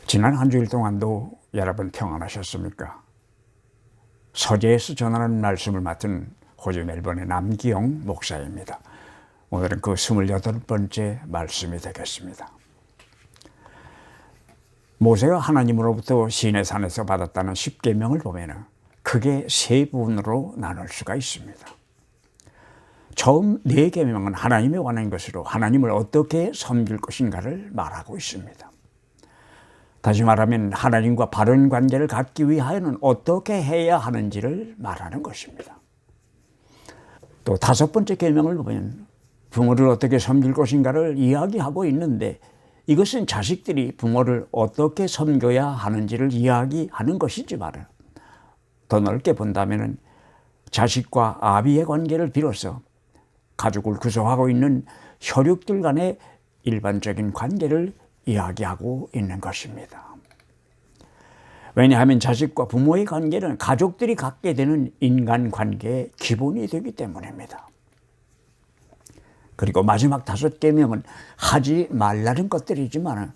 지난 한 주일 동안도 여러분 평안하셨습니까? 서재에서 전하는 말씀을 맡은 호주 멜번의 남기영 목사입니다. 오늘은 그 28번째 말씀이 되겠습니다. 모세가 하나님으로부터 시내산에서 받았다는 10계명을 보면 크게 세 부분으로 나눌 수가 있습니다. 처음 4계명은 하나님에 관한 것으로 하나님을 어떻게 섬길 것인가를 말하고 있습니다. 다시 말하면 하나님과 바른 관계를 갖기 위하여는 어떻게 해야 하는지를 말하는 것입니다. 또 5번째 계명을 보면 부모를 어떻게 섬길 것인가를 이야기하고 있는데, 이것은 자식들이 부모를 어떻게 섬겨야 하는지를 이야기하는 것이지만, 더 넓게 본다면 자식과 아비의 관계를 빌어서 가족을 구성하고 있는 혈육들 간의 일반적인 관계를 이야기하고 있는 것입니다. 왜냐하면 자식과 부모의 관계는 가족들이 갖게 되는 인간관계의 기본이 되기 때문입니다. 그리고 마지막 5계명은 하지 말라는 것들이지만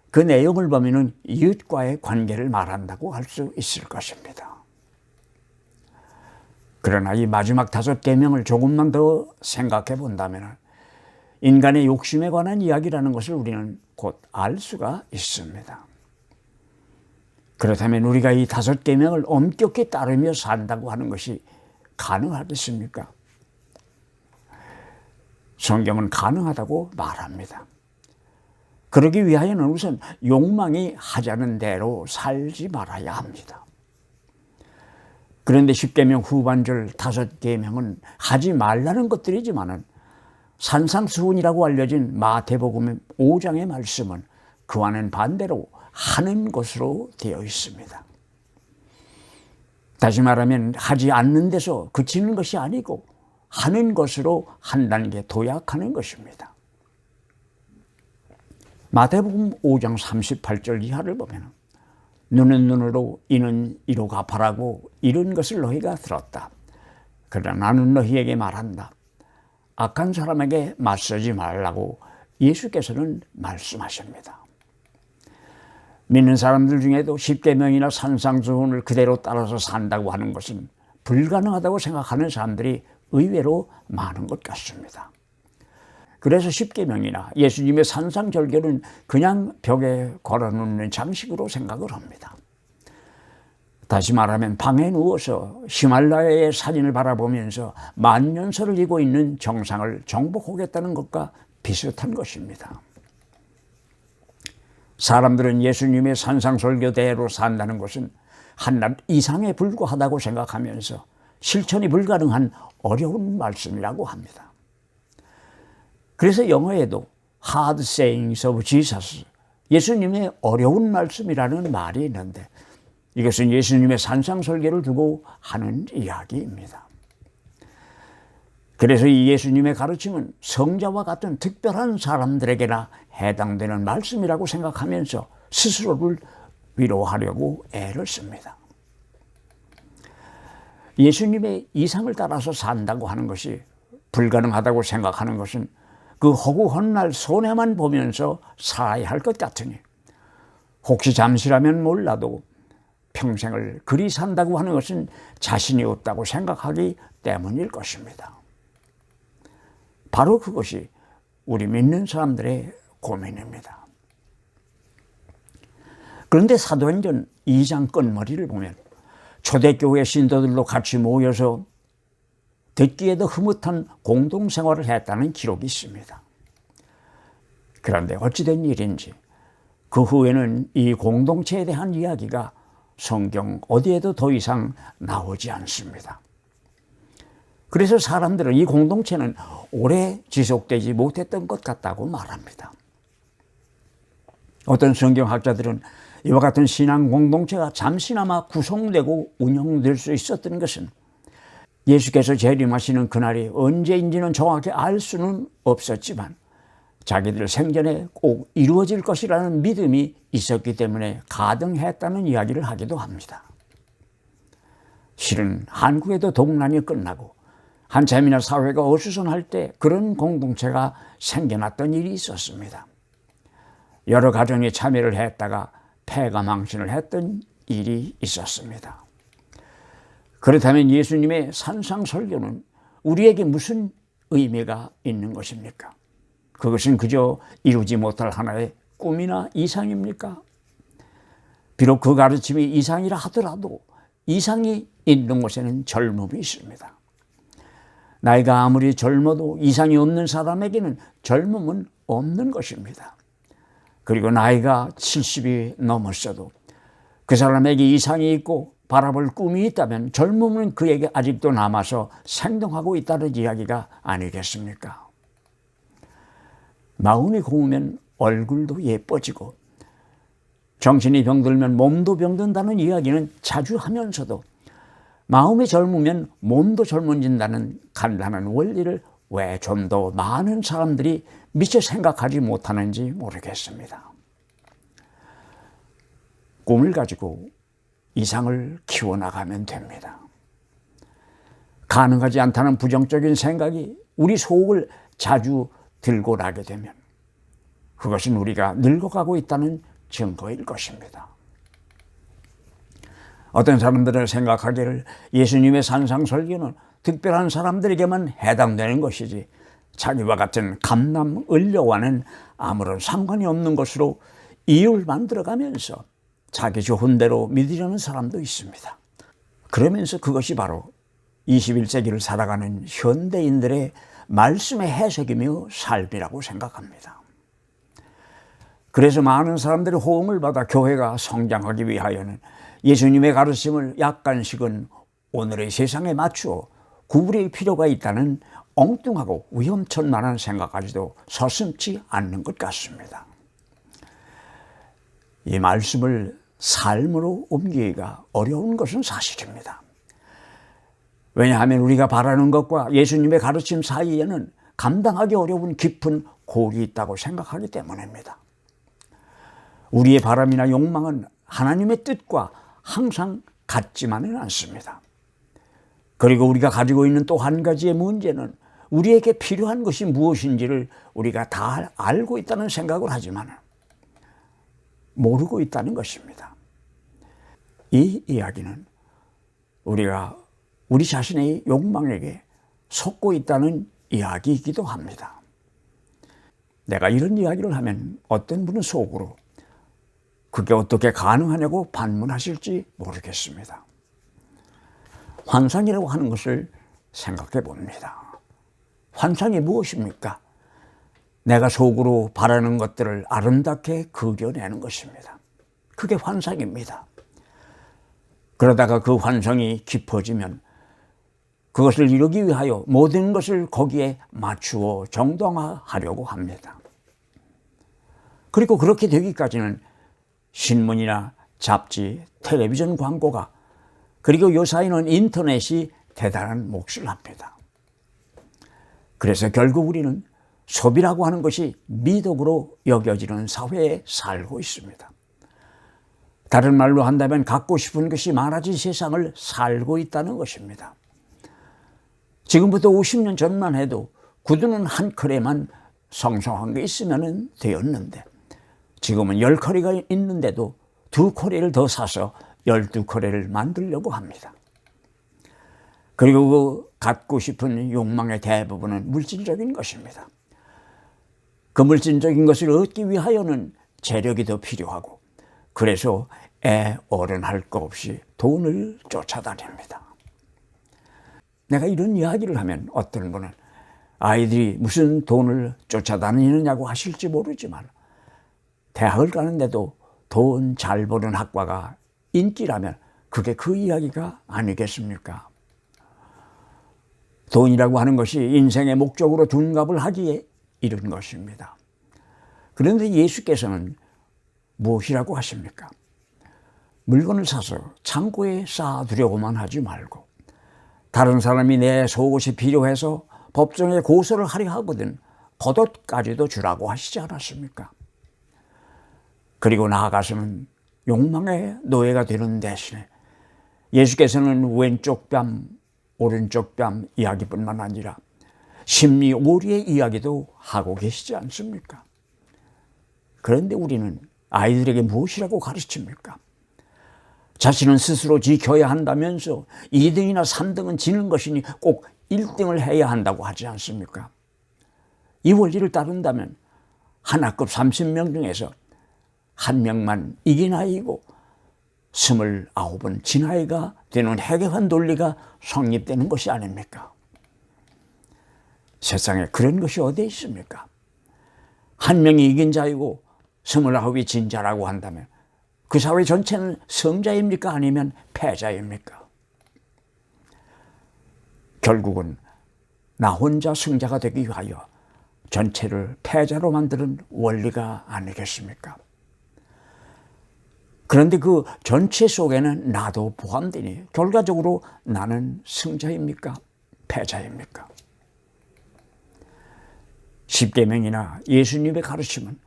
그 내용을 보면 이웃과의 관계를 말한다고 할 수 있을 것입니다. 그러나 이 마지막 5계명을 조금만 더 생각해 본다면 인간의 욕심에 관한 이야기라는 것을 우리는 곧 알 수가 있습니다. 그렇다면 우리가 이 5계명을 엄격히 따르며 산다고 하는 것이 가능하겠습니까? 성경은 가능하다고 말합니다. 그러기 위하여는 우선 욕망이 하자는 대로 살지 말아야 합니다. 그런데 10계명 후반절 5계명은 하지 말라는 것들이지만은 산상수훈이라고 알려진 마태복음 5장의 말씀은 그와는 반대로 하는 것으로 되어 있습니다. 다시 말하면 하지 않는 데서 그치는 것이 아니고 하는 것으로 한 단계 도약하는 것입니다. 마태복음 5장 38절 이하를 보면 눈은 눈으로 이는 이로 갚아라고 이런 것을 너희가 들었다. 그러나 나는 너희에게 말한다. 악한 사람에게 맞서지 말라고 예수께서는 말씀하십니다. 믿는 사람들 중에도 10계명이나 산상수훈을 그대로 따라서 산다고 하는 것은 불가능하다고 생각하는 사람들이 의외로 많은 것 같습니다. 그래서 10계명이나 예수님의 산상절개는 그냥 벽에 걸어놓는 장식으로 생각을 합니다. 다시 말하면 방에 누워서 히말라야의 사진을 바라보면서 만년설을 이고 있는 정상을 정복하겠다는 것과 비슷한 것입니다. 사람들은 예수님의 산상설교대로 산다는 것은 한낱 이상에 불과하다고 생각하면서 실천이 불가능한 어려운 말씀이라고 합니다. 그래서 영어에도 Hard Sayings of Jesus, 예수님의 어려운 말씀이라는 말이 있는데, 이것은 예수님의 산상설계를 두고 하는 이야기입니다. 그래서 이 예수님의 가르침은 성자와 같은 특별한 사람들에게나 해당되는 말씀이라고 생각하면서 스스로를 위로하려고 애를 씁니다. 예수님의 이상을 따라서 산다고 하는 것이 불가능하다고 생각하는 것은 그 허구한 날 손해만 보면서 살아야 할 것 같으니, 혹시 잠시라면 몰라도 평생을 그리 산다고 하는 것은 자신이 없다고 생각하기 때문일 것입니다. 바로 그것이 우리 믿는 사람들의 고민입니다. 그런데 사도행전 2장 끝머리를 보면 초대교회 신도들도 같이 모여서 듣기에도 흐뭇한 공동생활을 했다는 기록이 있습니다. 그런데 어찌된 일인지 그 후에는 이 공동체에 대한 이야기가 성경 어디에도 더 이상 나오지 않습니다. 그래서 사람들은 이 공동체는 오래 지속되지 못했던 것 같다고 말합니다. 어떤 성경학자들은 이와 같은 신앙 공동체가 잠시나마 구성되고 운영될 수 있었던 것은 예수께서 재림하시는 그날이 언제인지는 정확히 알 수는 없었지만 자기들 생전에 꼭 이루어질 것이라는 믿음이 있었기 때문에 가능했다는 이야기를 하기도 합니다. 실은 한국에도 동란이 끝나고 한참이나 사회가 어수선할 때 그런 공동체가 생겨났던 일이 있었습니다. 여러 가정이 참여를 했다가 패가망신을 했던 일이 있었습니다. 그렇다면 예수님의 산상설교는 우리에게 무슨 의미가 있는 것입니까? 그것은 그저 이루지 못할 하나의 꿈이나 이상입니까? 비록 그 가르침이 이상이라 하더라도 이상이 있는 곳에는 젊음이 있습니다. 나이가 아무리 젊어도 이상이 없는 사람에게는 젊음은 없는 것입니다. 그리고 나이가 70이 넘었어도 그 사람에게 이상이 있고 바라볼 꿈이 있다면 젊음은 그에게 아직도 남아서 생동하고 있다는 이야기가 아니겠습니까? 마음이 고우면 얼굴도 예뻐지고 정신이 병들면 몸도 병든다는 이야기는 자주 하면서도 마음이 젊으면 몸도 젊어진다는 간단한 원리를 왜 좀 더 많은 사람들이 미처 생각하지 못하는지 모르겠습니다. 꿈을 가지고 이상을 키워나가면 됩니다. 가능하지 않다는 부정적인 생각이 우리 속을 자주 들고 나게 되면 그것은 우리가 늙어가고 있다는 증거일 것입니다. 어떤 사람들은 생각하기를 예수님의 산상설교는 특별한 사람들에게만 해당되는 것이지 자기와 같은 감남을려와는 아무런 상관이 없는 것으로 이유를 만들어가면서 자기 좋은 대로 믿으려는 사람도 있습니다. 그러면서 그것이 바로 21세기를 살아가는 현대인들의 말씀의 해석이며 삶이라고 생각합니다. 그래서 많은 사람들이 호응을 받아 교회가 성장하기 위하여는 예수님의 가르침을 약간씩은 오늘의 세상에 맞추어 구부릴 필요가 있다는 엉뚱하고 위험천만한 생각까지도 서슴지 않는 것 같습니다. 이 말씀을 삶으로 옮기기가 어려운 것은 사실입니다. 왜냐하면 우리가 바라는 것과 예수님의 가르침 사이에는 감당하기 어려운 깊은 골이 있다고 생각하기 때문입니다. 우리의 바람이나 욕망은 하나님의 뜻과 항상 같지만은 않습니다. 그리고 우리가 가지고 있는 또 한 가지의 문제는 우리에게 필요한 것이 무엇인지를 우리가 다 알고 있다는 생각을 하지만 모르고 있다는 것입니다. 이 이야기는 우리가 우리 자신의 욕망에게 속고 있다는 이야기이기도 합니다. 내가 이런 이야기를 하면 어떤 분은 속으로 그게 어떻게 가능하냐고 반문하실지 모르겠습니다. 환상이라고 하는 것을 생각해 봅니다. 환상이 무엇입니까? 내가 속으로 바라는 것들을 아름답게 그려내는 것입니다. 그게 환상입니다. 그러다가 그 환상이 깊어지면 그것을 이루기 위하여 모든 것을 거기에 맞추어 정당화하려고 합니다. 그리고 그렇게 되기까지는 신문이나 잡지, 텔레비전 광고가 그리고 요사이는 인터넷이 대단한 몫을 합니다. 그래서 결국 우리는 소비라고 하는 것이 미덕으로 여겨지는 사회에 살고 있습니다. 다른 말로 한다면 갖고 싶은 것이 많아진 세상을 살고 있다는 것입니다. 지금부터 50년 전만 해도 구두는 한 컬에만 성성한 게 있으면 되었는데 지금은 10컬레가 있는데도 2컬레를 더 사서 12컬레를 만들려고 합니다. 그리고 그 갖고 싶은 욕망의 대부분은 물질적인 것입니다. 그 물질적인 것을 얻기 위하여는 재력이 더 필요하고 그래서 어른할 거 없이 돈을 쫓아다닙니다. 내가 이런 이야기를 하면 어떤 분은 아이들이 무슨 돈을 쫓아다니느냐고 하실지 모르지만 대학을 가는데도 돈 잘 버는 학과가 인기라면 그게 그 이야기가 아니겠습니까? 돈이라고 하는 것이 인생의 목적으로 둔갑을 하기에 이른 것입니다. 그런데 예수께서는 무엇이라고 하십니까? 물건을 사서 창고에 쌓아두려고만 하지 말고 다른 사람이 내 속옷이 필요해서 법정에 고소를 하려 하거든 겉옷까지도 주라고 하시지 않았습니까? 그리고 나아가서는 욕망의 노예가 되는 대신에 예수께서는 왼쪽 뺨, 오른쪽 뺨 이야기뿐만 아니라 심리 오리의 이야기도 하고 계시지 않습니까? 그런데 우리는 아이들에게 무엇이라고 가르칩니까? 자신은 스스로 지켜야 한다면서 2등이나 3등은 지는 것이니 꼭 1등을 해야 한다고 하지 않습니까? 이 원리를 따른다면 한 학급 30명 중에서 한 명만 이긴 아이고 29은 진 아이가 되는 해괴한 논리가 성립되는 것이 아닙니까? 세상에 그런 것이 어디 있습니까? 한 명이 이긴 자이고 29이 진 자라고 한다면 그 사회 전체는 성자입니까? 아니면 패자입니까? 결국은 나 혼자 승자가 되기 위하여 전체를 패자로 만드는 원리가 아니겠습니까? 그런데 그 전체 속에는 나도 포함되니 결과적으로 나는 승자입니까? 패자입니까? 십계명이나 예수님의 가르침은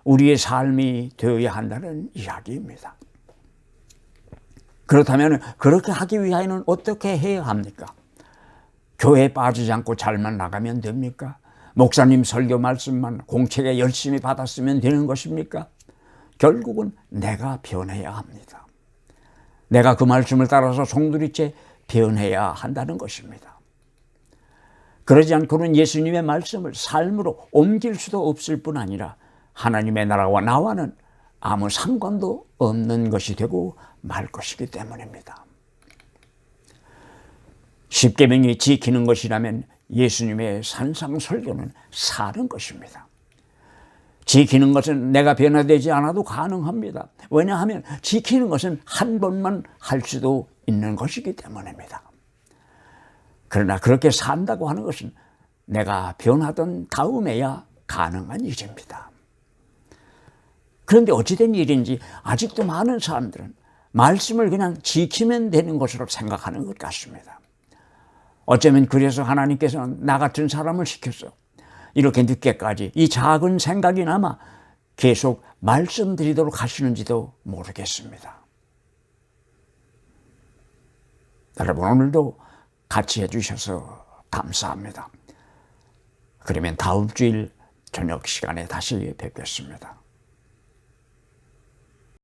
우리의 삶이 되어야 한다는 이야기입니다. 그렇다면 그렇게 하기 위하여는 어떻게 해야 합니까? 교회에 빠지지 않고 잘만 나가면 됩니까? 목사님 설교 말씀만 공책에 열심히 받았으면 되는 것입니까? 결국은 내가 변해야 합니다. 내가 그 말씀을 따라서 송두리째 변해야 한다는 것입니다. 그러지 않고는 예수님의 말씀을 삶으로 옮길 수도 없을 뿐 아니라 하나님의 나라와 나와는 아무 상관도 없는 것이 되고 말 것이기 때문입니다. 십계명이 지키는 것이라면 예수님의 산상설교는 사는 것입니다. 지키는 것은 내가 변화되지 않아도 가능합니다. 왜냐하면 지키는 것은 한 번만 할 수도 있는 것이기 때문입니다. 그러나 그렇게 산다고 하는 것은 내가 변하던 다음에야 가능한 일입니다. 그런데 어찌된 일인지 아직도 많은 사람들은 말씀을 그냥 지키면 되는 것으로 생각하는 것 같습니다. 어쩌면 그래서 하나님께서는 나 같은 사람을 시켜서 이렇게 늦게까지 이 작은 생각이나마 계속 말씀드리도록 하시는지도 모르겠습니다. 여러분 오늘도 같이 해주셔서 감사합니다. 그러면 다음 주일 저녁 시간에 다시 뵙겠습니다.